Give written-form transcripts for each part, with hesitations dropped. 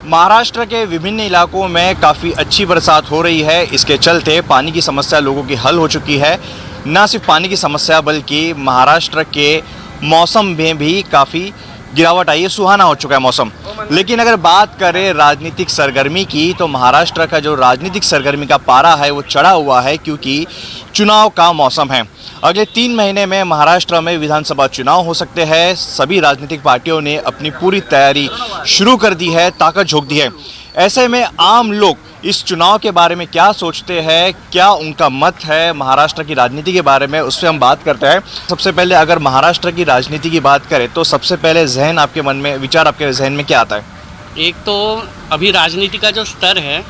महाराष्ट्र के विभिन्न इलाकों में काफ़ी अच्छी बरसात हो रही है। इसके चलते पानी की समस्या लोगों की हल हो चुकी है। न सिर्फ पानी की समस्या बल्कि महाराष्ट्र के मौसम में भी काफ़ी गिरावट आई है, सुहाना हो चुका है मौसम। लेकिन अगर बात करें राजनीतिक सरगर्मी की तो महाराष्ट्र का जो राजनीतिक सरगर्मी का पारा है वो चढ़ा हुआ है, क्योंकि चुनाव का मौसम है। अगले 3 महीने में महाराष्ट्र में विधानसभा चुनाव हो सकते हैं। सभी राजनीतिक पार्टियों ने अपनी पूरी तैयारी शुरू कर दी है, ताकत झोंक दी है। ऐसे में आम लोग इस चुनाव के बारे में क्या सोचते हैं, क्या उनका मत है महाराष्ट्र की राजनीति के बारे में, उससे हम बात करते हैं। सबसे पहले अगर महाराष्ट्र की राजनीति की बात करें तो सबसे पहले जहन आपके मन में, विचार आपके जहन में क्या आता है? एक तो अभी राजनीति का जो स्तर है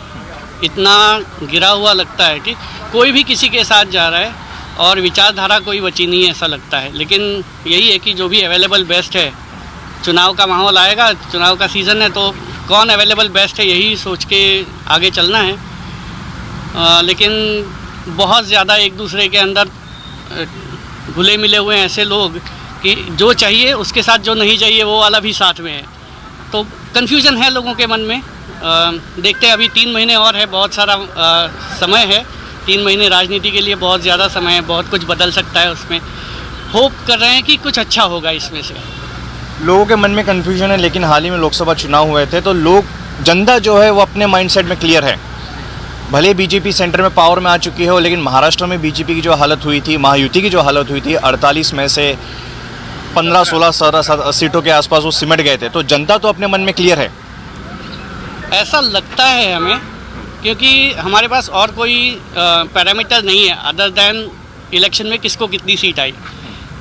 इतना गिरा हुआ लगता है कि कोई भी किसी के साथ जा रहा है और विचारधारा कोई बची नहीं है, ऐसा लगता है। लेकिन यही है कि जो भी अवेलेबल बेस्ट है, चुनाव का माहौल आएगा, चुनाव का सीज़न है, तो कौन अवेलेबल बेस्ट है यही सोच के आगे चलना है। लेकिन बहुत ज़्यादा एक दूसरे के अंदर घुले मिले हुए हैं ऐसे लोग कि जो चाहिए उसके साथ जो नहीं चाहिए वो वाला भी साथ में है, तो कन्फ्यूज़न है लोगों के मन में। देखते हैं, अभी 3 महीने और है, बहुत सारा समय है। 3 महीने राजनीति के लिए बहुत ज़्यादा समय है, बहुत कुछ बदल सकता है उसमें। होप कर रहे हैं कि कुछ अच्छा होगा इसमें से। लोगों के मन में कन्फ्यूजन है, लेकिन हाल ही में लोकसभा चुनाव हुए थे तो जनता जो है वो अपने माइंडसेट में क्लियर है। भले बीजेपी सेंटर में पावर में आ चुकी हो, लेकिन महाराष्ट्र में बीजेपी की जो हालत हुई थी, महायुति की जो हालत हुई थी, 48 में से 15, 16, 17 सीटों के आसपास वो सिमट गए थे। तो जनता तो अपने मन में क्लियर है, ऐसा लगता है हमें, क्योंकि हमारे पास और कोई पैरामीटर नहीं है अदर दैन इलेक्शन में किसको कितनी सीट आई।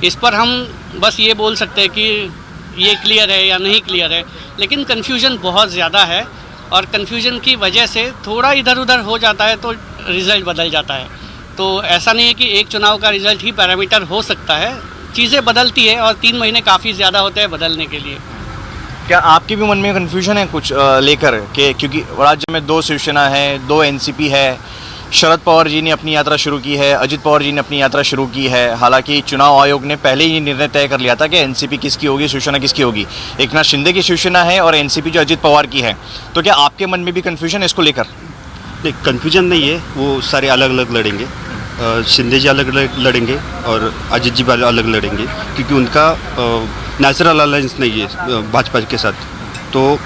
इस पर हम बस ये बोल सकते हैं कि ये क्लियर है या नहीं क्लियर है। लेकिन कन्फ्यूजन बहुत ज़्यादा है और कन्फ्यूजन की वजह से थोड़ा इधर उधर हो जाता है तो रिज़ल्ट बदल जाता है। तो ऐसा नहीं है कि एक चुनाव का रिज़ल्ट ही पैरामीटर हो सकता है, चीज़ें बदलती है और 3 महीने काफ़ी ज़्यादा होते हैं बदलने के लिए। क्या आपके भी मन में कन्फ्यूजन है कुछ लेकर के? क्योंकि राज्य में 2 शिवसेना है, 2 एनसीपी है, शरद पवार जी ने अपनी यात्रा शुरू की है, अजित पवार जी ने अपनी यात्रा शुरू की है। हालांकि चुनाव आयोग ने पहले ही निर्णय तय कर लिया था कि एनसीपी किसकी होगी, शिवसेना किसकी होगी। एकनाथ शिंदे की शिवसेना है और एनसीपी जो अजित पवार की है। तो क्या आपके मन में भी कन्फ्यूजन है इसको लेकर? नहीं, कन्फ्यूजन नहीं है, वो सारे अलग अलग लड़ेंगे। शिंदे जी अलग अलग लड़ेंगे और अजित जी अलग लड़ेंगे, क्योंकि उनका नेचुरल अलायंस नहीं है भाजपा के साथ। तो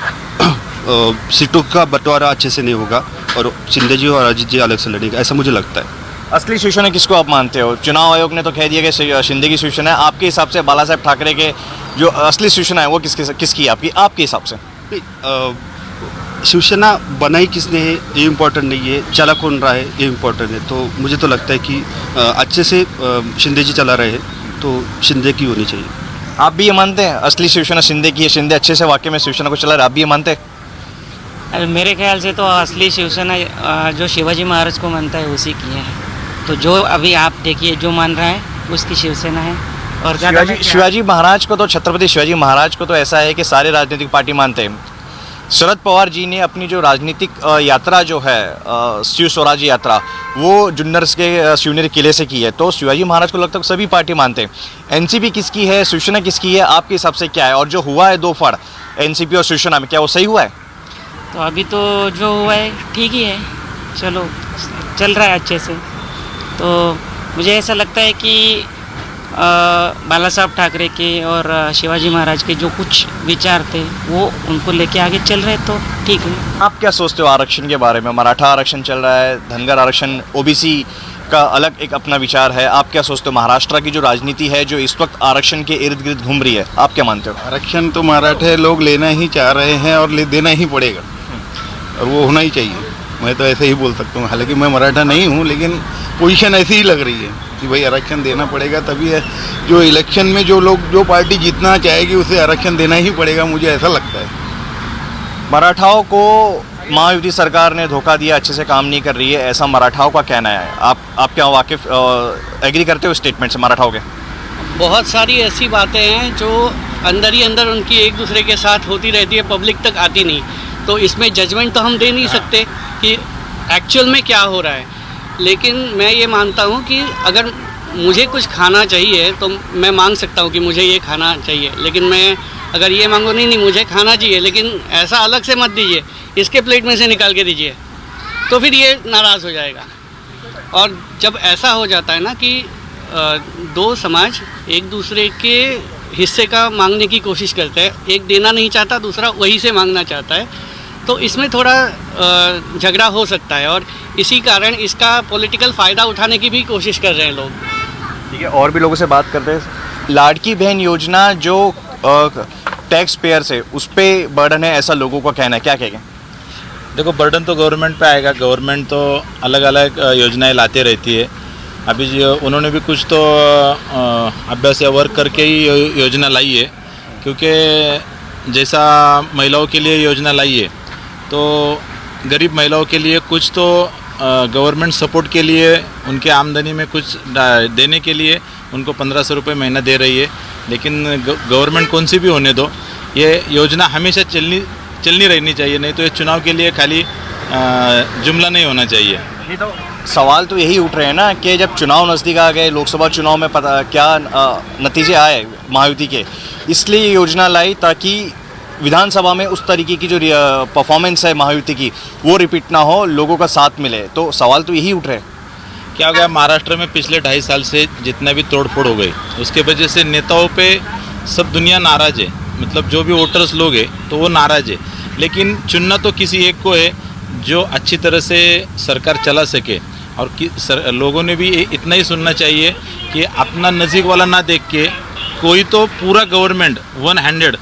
सीटों का बंटवारा अच्छे से नहीं होगा और शिंदे जी और अजित जी अलग से लड़ेंगे, ऐसा मुझे लगता है। असली शिवसेना किसको आप मानते हो? चुनाव आयोग ने तो कह दिया कि शिंदे की शिवसेना है। आपके हिसाब से बाला साहेब ठाकरे के जो असली शिवसेना है वो किसकी है आपके हिसाब से? शिवसेना बनाई किसने है ये इम्पोर्टेंट नहीं है, चला कौन रहा है ये इम्पोर्टेंट है। तो मुझे तो लगता है कि अच्छे से शिंदे जी चला रहे हैं तो शिंदे की होनी चाहिए। आप भी ये मानते हैं असली शिवसेना शिंदे की है, शिंदे अच्छे से वाकई में शिवसेना को चला रहे, आप भी ये मानते हैं? मेरे ख्याल से तो असली शिवसेना जो शिवाजी महाराज को मानता है उसी की है। तो जो अभी आप देखिए जो मान रहा है उसकी शिवसेना है। और शिवाजी महाराज को तो, छत्रपति शिवाजी महाराज को तो ऐसा है कि सारे राजनीतिक पार्टी मानते हैं। शरद पवार जी ने अपनी जो राजनीतिक यात्रा जो है शिव स्वराज यात्रा, वो जुन्नर के शिवनेरी किले से की है। तो शिवाजी महाराज को लगभग सभी पार्टी मानते हैं। एनसीपी किसकी है, शिवसेना किसकी है, आपके हिसाब से क्या है? और जो हुआ है 2 फड़ एनसीपी और शिवसेना में, क्या वो सही हुआ है? तो अभी तो जो हुआ है ठीक ही है, चलो चल रहा है अच्छे से। तो मुझे ऐसा लगता है कि बाला साहब ठाकरे के और शिवाजी महाराज के जो कुछ विचार थे वो उनको लेके आगे चल रहे, तो ठीक है। आप क्या सोचते हो आरक्षण के बारे में? मराठा आरक्षण चल रहा है, धनगर आरक्षण, ओबीसी का अलग एक अपना विचार है। आप क्या सोचते हो महाराष्ट्र की जो राजनीति है जो इस वक्त आरक्षण के इर्द गिर्द घूम रही है, आप क्या मानते हो? आरक्षण तो मराठे लोग लेना ही चाह रहे हैं और देना ही पड़ेगा और वो होना ही चाहिए। मैं तो ऐसे ही बोल सकता हूँ, हालांकि मैं मराठा नहीं हूँ, लेकिन पोजीशन ऐसी ही लग रही है कि भाई आरक्षण देना पड़ेगा। तभी है जो इलेक्शन में जो पार्टी जीतना चाहेगी उसे आरक्षण देना ही पड़ेगा, मुझे ऐसा लगता है। मराठाओं को महायुति सरकार ने धोखा दिया, अच्छे से काम नहीं कर रही है, ऐसा मराठाओं का कहना है। आप क्या वाकिफ एग्री करते हो स्टेटमेंट से मराठाओं के? बहुत सारी ऐसी बातें हैं जो अंदर ही अंदर उनकी एक दूसरे के साथ होती रहती है, पब्लिक तक आती नहीं। तो इसमें जजमेंट तो हम दे नहीं सकते कि एक्चुअल में क्या हो रहा है। लेकिन मैं ये मानता हूँ कि अगर मुझे कुछ खाना चाहिए तो मैं मांग सकता हूँ कि मुझे ये खाना चाहिए, लेकिन मैं अगर ये मांगो नहीं नहीं मुझे खाना चाहिए लेकिन ऐसा अलग से मत दीजिए, इसके प्लेट में से निकाल के दीजिए, तो फिर ये नाराज़ हो जाएगा। और जब ऐसा हो जाता है ना कि दो समाज एक दूसरे के हिस्से का मांगने की कोशिश करते हैं, एक देना नहीं चाहता, दूसरा वही से मांगना चाहता है, तो इसमें थोड़ा झगड़ा हो सकता है और इसी कारण इसका पॉलिटिकल फ़ायदा उठाने की भी कोशिश कर रहे हैं लोग। ठीक है, और भी लोगों से बात करते हैं। लाड़की बहन योजना जो टैक्स पेयर से उस पर बर्डन है, ऐसा लोगों का कहना है, क्या कहेंगे? देखो, बर्डन तो गवर्नमेंट पे आएगा। गवर्नमेंट तो अलग अलग योजनाएं लाते रहती है। अभी जो उन्होंने भी कुछ तो अभ्यास या वर्क करके ही योजना लाई है, क्योंकि जैसा महिलाओं के लिए योजना लाई है तो गरीब महिलाओं के लिए कुछ तो गवर्नमेंट सपोर्ट के लिए उनके आमदनी में कुछ देने के लिए उनको 1500 रुपये महीना दे रही है। लेकिन गवर्नमेंट कौन सी भी होने दो, ये योजना हमेशा चलनी रहनी चाहिए, नहीं तो ये चुनाव के लिए खाली जुमला नहीं होना चाहिए। नहीं तो सवाल तो यही उठ रहे हैं ना कि जब चुनाव नज़दीक आ गए, लोकसभा चुनाव में पता क्या नतीजे आए महायुति के, इसलिए ये योजना लाई ताकि विधानसभा में उस तरीके की जो परफॉर्मेंस है महायुति की वो रिपीट ना हो, लोगों का साथ मिले। तो सवाल तो यही उठ रहे हैं। क्या हो गया, महाराष्ट्र में पिछले 2.5 साल से जितना भी तोड़फोड़ हो गई उसके वजह से नेताओं पे सब दुनिया नाराज़ है। मतलब जो भी वोटर्स लोग हैं तो वो नाराज़ है, लेकिन चुनना तो किसी एक को है जो अच्छी तरह से सरकार चला सके। और लोगों ने भी इतना ही सुनना चाहिए कि अपना नज़दीक वाला ना देख के कोई तो पूरा गवर्नमेंट 100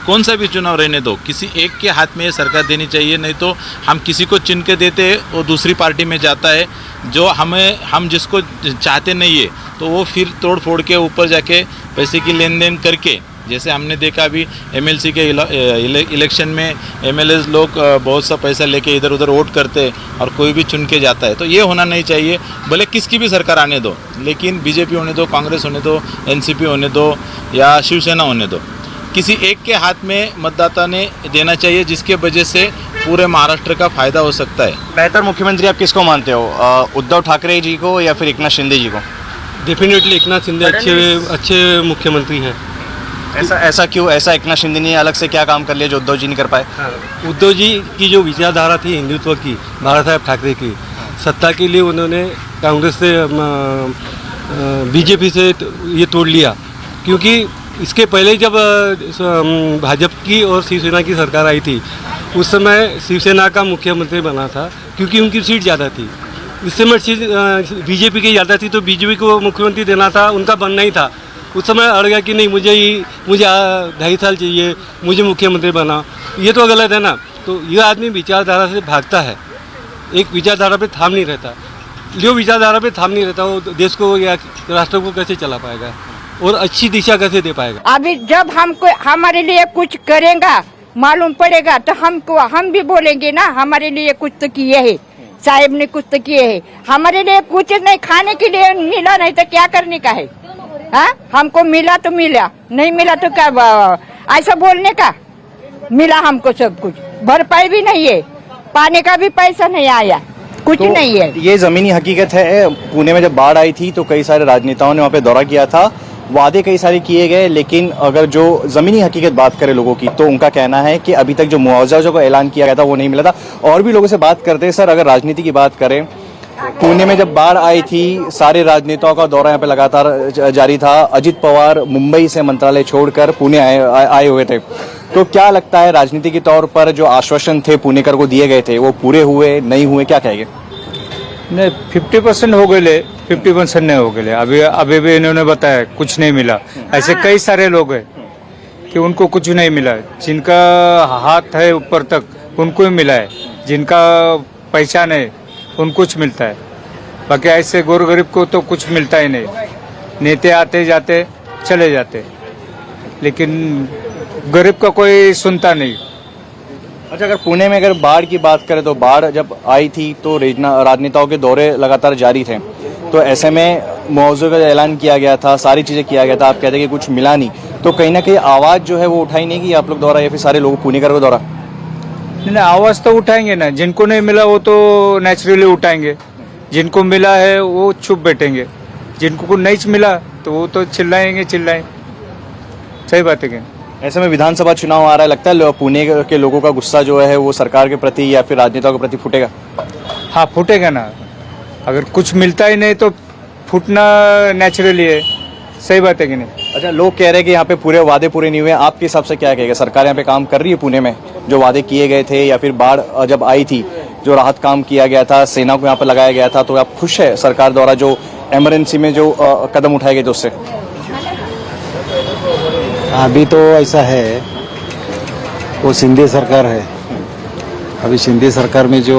कौन सा भी चुनाव रहने दो, किसी एक के हाथ में ये सरकार देनी चाहिए। नहीं तो हम किसी को चुन के देते वो दूसरी पार्टी में जाता है, जो हम जिसको चाहते नहीं है तो वो फिर तोड़ फोड़ के ऊपर जाके पैसे की लेन देन करके, जैसे हमने देखा अभी MLC के इलेक्शन में MLAs लोग बहुत सा पैसा लेके इधर उधर वोट करते और कोई भी चुन के जाता है। तो ये होना नहीं चाहिए, भले किसकी भी सरकार आने दो, लेकिन BJP होने दो, कांग्रेस होने दो, NCP होने दो या शिवसेना होने दो, किसी एक के हाथ में मतदाता ने देना चाहिए, जिसके वजह से पूरे महाराष्ट्र का फ़ायदा हो सकता है। बेहतर मुख्यमंत्री आप किसको मानते हो, उद्धव ठाकरे जी को या फिर एकनाथ शिंदे जी को? डेफिनेटली एकनाथ शिंदे अच्छे मुख्यमंत्री हैं। ऐसा क्यों? ऐसा एकनाथ शिंदे ने अलग से क्या काम कर लिया जो उद्धव जी नहीं कर पाए? उद्धव जी की जो विचारधारा थी हिंदुत्व की, बाला साहेब ठाकरे की, सत्ता के लिए उन्होंने कांग्रेस से BJP से ये तोड़ लिया। क्योंकि इसके पहले जब भाजपा की और शिवसेना की सरकार आई थी उस समय शिवसेना का मुख्यमंत्री बना था, क्योंकि उनकी सीट ज़्यादा थी। इस समय BJP की ज़्यादा थी तो BJP को मुख्यमंत्री देना था, उनका बनना ही था। उस समय अड़ गया कि नहीं मुझे 2.5 साल चाहिए, मुझे मुख्यमंत्री बना। ये तो गलत है ना। तो ये आदमी विचारधारा से भागता है, एक विचारधारा पे थाम नहीं रहता। जो विचारधारा पे थाम नहीं रहता वो देश को या राष्ट्र को कैसे चला पाएगा और अच्छी दिशा कैसे दे पाएगा? अभी जब हमको हमारे लिए कुछ करेगा मालूम पड़ेगा तो हम भी बोलेंगे ना, हमारे लिए कुछ तो किए है, साहब ने कुछ तो किए है। हमारे लिए कुछ नहीं, खाने के लिए मिला नहीं तो क्या करने का है? हाँ, हमको मिला तो मिला, नहीं मिला तो क्या ऐसा बोलने का? मिला हमको सब कुछ, भरपाई भी नहीं है, पाने का भी पैसा नहीं आया, कुछ तो नहीं है। ये जमीनी हकीकत है। पुणे में जब बाढ़ आई थी तो कई सारे राजनेताओं ने वहाँ पे दौरा किया था, वादे कई सारे किए गए, लेकिन अगर जो ज़मीनी हकीकत बात करें लोगों की तो उनका कहना है कि अभी तक जो मुआवजा जो ऐलान किया गया था वो नहीं मिला था। और भी लोगों से बात करते हैं। सर, अगर राजनीति की बात करें, पुणे में जब बाढ़ आई थी सारे राजनेताओं का दौरा यहाँ पे लगातार जारी था। अजित पवार मुंबई से मंत्रालय छोड़कर पुणे आए हुए थे। तो क्या लगता है राजनीति के तौर पर जो आश्वासन थे पुणेकर को दिए गए थे वो पूरे हुए, नहीं हुए, क्या कहेंगे? नहीं, 50% हो गए, 50% नहीं हो गए। अभी भी इन्होंने बताया कुछ नहीं मिला। ऐसे कई सारे लोग हैं कि उनको कुछ नहीं मिला। जिनका हाथ है ऊपर तक उनको ही मिला है, जिनका पहचान है उनको कुछ मिलता है। बाकी ऐसे गोर गरीब को तो कुछ मिलता ही नहीं। नेते आते जाते चले जाते, लेकिन गरीब का कोई सुनता नहीं। अच्छा, अगर पुणे में अगर बाढ़ की बात करें तो बाढ़ जब आई थी तो राजनेताओं के दौरे लगातार जारी थे, तो ऐसे में मुआवजे का ऐलान किया गया था, सारी चीज़ें किया गया था, आप कहते हैं कि कुछ मिला नहीं, तो कहीं ना कहीं आवाज़ जो है वो उठाई नहीं कि आप लोग दौरा या फिर सारे लोग पुणेकर को दौरा? नहीं, आवाज़ तो उठाएंगे ना। जिनको नहीं मिला वो तो नेचुरली उठाएंगे, जिनको मिला है वो चुप बैठेंगे, जिनको नहीं मिला तो वो तो चिल्लाएंगे। सही बात है क्या? ऐसे में विधानसभा चुनाव आ रहा है, लगता है पुणे के लोगों का गुस्सा जो है वो सरकार के प्रति या फिर राजनेताओं के प्रति फूटेगा? हाँ फूटेगा ना, अगर कुछ मिलता ही नहीं तो फूटना नेचुरली है, सही बात है कि नहीं? अच्छा, लोग कह रहे हैं कि यहाँ पे पूरे वादे पूरे नहीं हुए, आपके हिसाब से क्या कहेगा? सरकार यहाँ पे काम कर रही है पुणे में, जो वादे किए गए थे या फिर बाढ़ जब आई थी जो राहत काम किया गया था, सेना को यहाँ पे लगाया गया था, तो आप खुश है सरकार द्वारा जो इमरजेंसी में जो कदम उठाए गए थे उससे? अभी तो ऐसा है, वो शिंदे सरकार है। अभी शिंदे सरकार में जो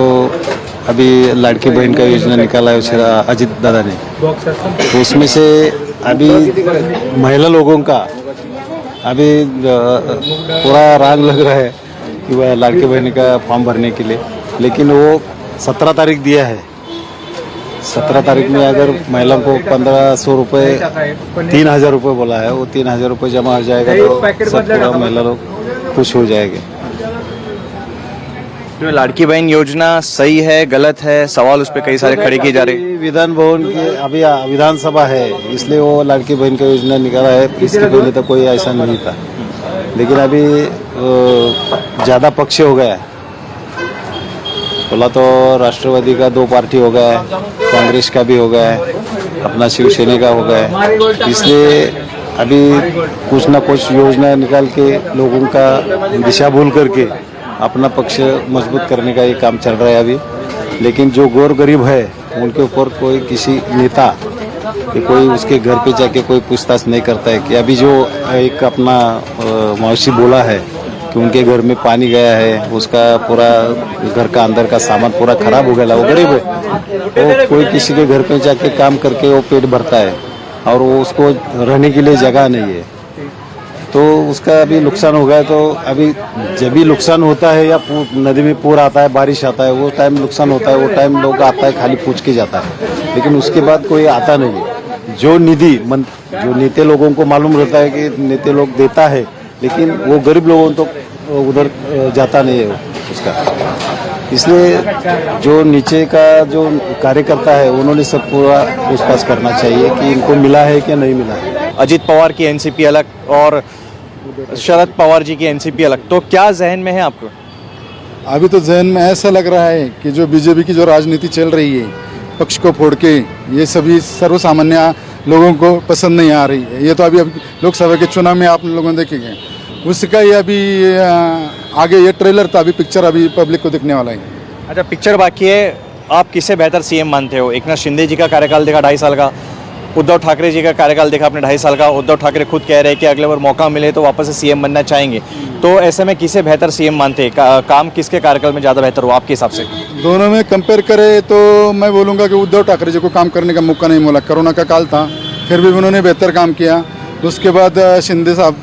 अभी लाड़की बहन का योजना निकाला है उसे अजित दादा ने, तो उसमें से अभी महिला लोगों का अभी पूरा राग लग रहा है कि वह लाड़की बहन का फॉर्म भरने के लिए, लेकिन वो 17 तारीख दिया है। 17 तारीख में अगर महिलाओं को 1500 रुपये 3000 रुपये बोला है, वो 3000 रुपये जमा हो जाएगा तो सब पूरा महिला लोग खुश हो जाएंगे। तो लाड़की बहन योजना सही है गलत है, सवाल उस पर कई सारे खड़े किए जा रहे हैं। विधान भवन की अभी विधानसभा है इसलिए वो लाड़की बहन का योजना निकाला है, इसके पहले तो कोई ऐसा नहीं था, लेकिन अभी ज़्यादा पक्ष हो गया है। बोला तो राष्ट्रवादी का 2 पार्टी हो गया है, कांग्रेस का भी हो गया है, अपना शिवसेना का हो गया है, इसलिए अभी कुछ ना कुछ योजना निकाल के लोगों का दिशा भूल करके अपना पक्ष मजबूत करने का ये काम चल रहा है अभी। लेकिन जो गौर गरीब है उनके ऊपर कोई किसी नेता कि कोई उसके घर पे जाके कोई पूछताछ नहीं करता है कि अभी जो एक अपना मौसी बोला है कि उनके घर में पानी गया है, उसका पूरा घर का अंदर का सामान पूरा खराब हो गया, वो गरीब है, वो कोई किसी के घर पे जाके काम करके वो पेट भरता है और वो उसको रहने के लिए जगह नहीं है, तो उसका अभी नुकसान हो गया। तो अभी जब भी नुकसान होता है या नदी में पूर आता है, बारिश आता है, वो टाइम नुकसान होता है, वो टाइम लोग आता है खाली पूछ के जाता है, लेकिन उसके बाद कोई आता नहीं है। जो निधि जो नेता लोगों को मालूम रहता है कि नेता लोग देता है, लेकिन वो गरीब लोगों तो उधर जाता नहीं है उसका, इसलिए जो नीचे का जो कार्यकर्ता है उन्होंने सब पूरा पूछताछ करना चाहिए कि इनको मिला है कि नहीं मिला है। अजित पवार की एनसीपी अलग और शरद पवार जी की एनसीपी अलग, तो क्या जहन में है आपको? अभी तो जहन में ऐसा लग रहा है कि जो बीजेपी की जो राजनीति चल रही है पक्ष को फोड़ के, ये सभी सर्वसामान्य लोगों को पसंद नहीं आ रही है। ये तो अभी लोकसभा के चुनाव में आप लोगों ने देखेंगे, उसका ये अभी आगे ये ट्रेलर था, अभी पिक्चर अभी पब्लिक को दिखने वाला है। अच्छा, पिक्चर बाकी है। आप किससे बेहतर सीएम मानते हो? एकनाथ शिंदे जी का कार्यकाल देखा 2.5 साल का, उद्धव ठाकरे जी का कार्यकाल देखा आपने 2.5 साल का। उद्धव ठाकरे खुद कह रहे हैं कि अगले बार मौका मिले तो वापस से सीएम बनना चाहेंगे, तो ऐसे में किसे बेहतर सीएम मानते हैं? काम किसके कार्यकाल में ज़्यादा बेहतर हो आपके हिसाब से? दोनों में कंपेयर करें तो मैं बोलूँगा कि उद्धव ठाकरे जी को काम करने का मौका नहीं मिला, कोरोना का काल था, फिर भी उन्होंने बेहतर काम किया। उसके बाद शिंदे साहब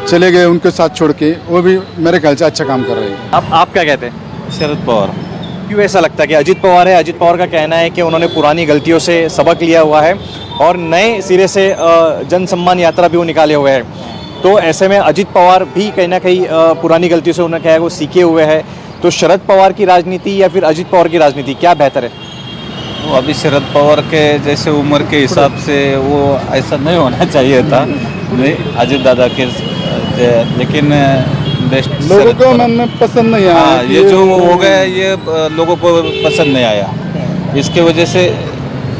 चले गए उनके साथ छोड़ के, वो भी मेरे ख्याल से अच्छा काम कर रहे हैं। आप क्या कहते हैं? शरद पवार। क्यों ऐसा लगता है कि अजित पवार है? अजित पवार का कहना है कि उन्होंने पुरानी गलतियों से सबक लिया हुआ है और नए सिरे से जन सम्मान यात्रा भी वो निकाले हुए हैं, तो ऐसे में अजित पवार भी कहीं ना कहीं पुरानी गलतियों से उन्होंने क्या है वो सीखे हुए हैं, तो शरद पवार की राजनीति या फिर अजित पवार की राजनीति क्या बेहतर है? वो अभी शरद पवार के जैसे उम्र के हिसाब से वो ऐसा नहीं होना चाहिए था, नहीं अजित दादा के, लेकिन बेस्ट लोगों को मन में पसंद नहीं आया। हाँ, ये जो हो गया ये लोगों को पसंद नहीं आया, इसके वजह से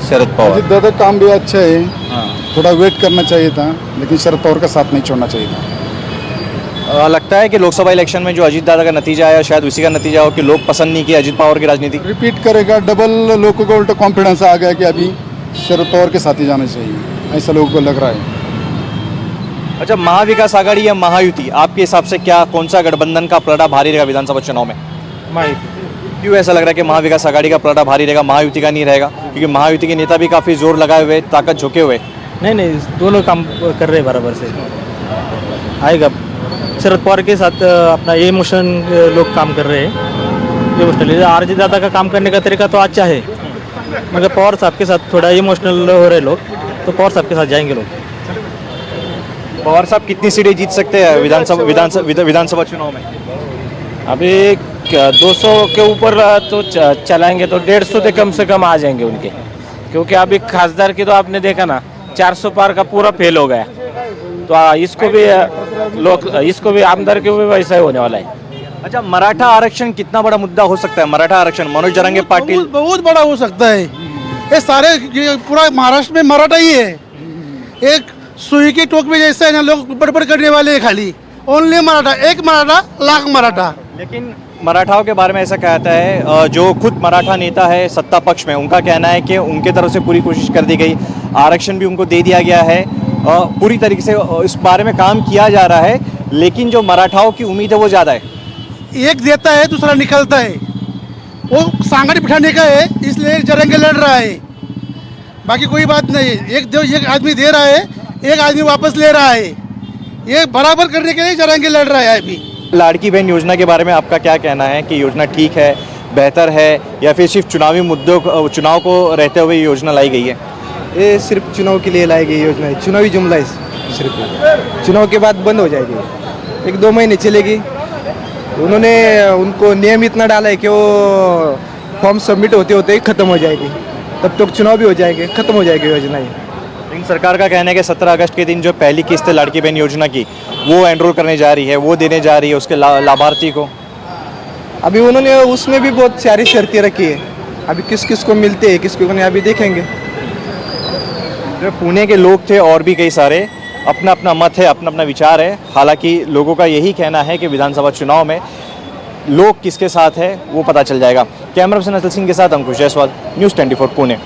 शरद पवार। अजित दादा काम भी अच्छा है, हाँ, थोड़ा वेट करना चाहिए था, लेकिन शरद पवार का साथ नहीं छोड़ना चाहिए था। लगता है कि लोकसभा इलेक्शन में जो अजित दादा का नतीजा आया शायद उसी का नतीजा हो कि लोग पसंद नहीं किए अजित पवार की राजनीति। रिपीट करेगा, डबल लोगों को उल्टा कॉन्फिडेंस आ गया कि अभी शरद पवार के साथ ही जाना चाहिए, ऐसा लोगों को लग रहा है। अच्छा, महाविकास आघाड़ी या महायुति, आपके हिसाब से क्या कौन सा गठबंधन का पलड़ा भारी रहेगा विधानसभा चुनाव में? क्यों ऐसा लग रहा है कि महाविकास आघाड़ी का पलड़ा भारी रहेगा, महायुति का नहीं रहेगा? क्योंकि महायुति के नेता भी काफ़ी जोर लगाए हुए, ताकत झोंके हुए। नहीं, दोनों काम कर रहे हैं बराबर से, आएगा। शरद पवार के साथ अपना ये इमोशन लोग काम कर रहे हैं, इमोशनली। आरजेडी दादा का काम करने का तरीका तो अच्छा है, मगर पवार साहब के साथ थोड़ा इमोशनल हो रहे लोग, तो पवार साहब के साथ जाएंगे लोग। पवार साहब कितनी सीटें जीत सकते हैं विधानसभा चुनाव में? अभी 200 के ऊपर तो चलाएंगे तो 150 तो कम से कम आ जाएंगे उनके, क्योंकि अभी खासदार की तो आपने देखा ना 400 पार का पूरा फेल हो गया, तो इसको भी लोग इसको भी आमदार के भी वैसा ही होने वाला है। अच्छा, मराठा आरक्षण कितना बड़ा मुद्दा हो सकता है? मराठा आरक्षण मनोज जरांगे पाटिल बहुत बड़ा हो सकता है। ये सारे ये पूरा महाराष्ट्र में मराठा ही है। एक सुई की टोक में जैसे है ना, लोग बड़बड़ करने वाले हैं खाली। ओनली मराठा, एक मराठा लाख मराठा। लेकिन मराठाओं के बारे में ऐसा कहता है जो खुद मराठा नेता है सत्ता पक्ष में, उनका कहना है कि उनके तरफ से पूरी कोशिश कर दी गई, आरक्षण भी उनको दे दिया गया है, पूरी तरीके से इस बारे में काम किया जा रहा है, लेकिन जो मराठाओं की उम्मीद है वो ज़्यादा है। एक देता है दूसरा निकलता है, वो सांगड़ बिठाने का है, इसलिए जरंगे लड़ रहा है। बाकी कोई बात नहीं। एक आदमी दे रहा है, एक आदमी वापस ले रहा है। ये बराबर करने के लिए जरंगे लड़ रहा है अभी। लाड़की बहन योजना के बारे में आपका क्या कहना है कि योजना ठीक है, बेहतर है, या फिर सिर्फ चुनावी मुद्दों चुनाव को रहते हुए ये योजना लाई गई है? ये सिर्फ चुनाव के लिए लाई गई योजना है, चुनावी जुमला है सिर्फ। चुनाव के बाद बंद हो जाएगी, 1-2 महीने चलेगी। उन्होंने उनको नियम इतना डाला है कि वो फॉर्म सबमिट होते होते ही ख़त्म हो जाएगी, तब तक चुनाव भी हो जाएंगे, ख़त्म हो जाएगी योजना ये। लेकिन सरकार का कहना है कि 17 अगस्त के दिन जो पहली किस्त है लाड़की बहन योजना की, वो एनरोल करने जा रही है, वो देने जा रही है उसके लाभार्थी को। अभी उन्होंने उसमें भी बहुत सारी शर्तें रखी है, अभी किस किस को मिलते हैं किस को नहीं अभी देखेंगे। जो पुणे के लोग थे और भी कई सारे, अपना अपना मत है, अपना अपना विचार है। हालांकि लोगों का यही कहना है कि विधानसभा चुनाव में लोग किसके साथ है वो पता चल जाएगा। कैमरा पर्सन असल सिंह के साथ अंकुश जायसवाल, न्यूज़ 24 पुणे।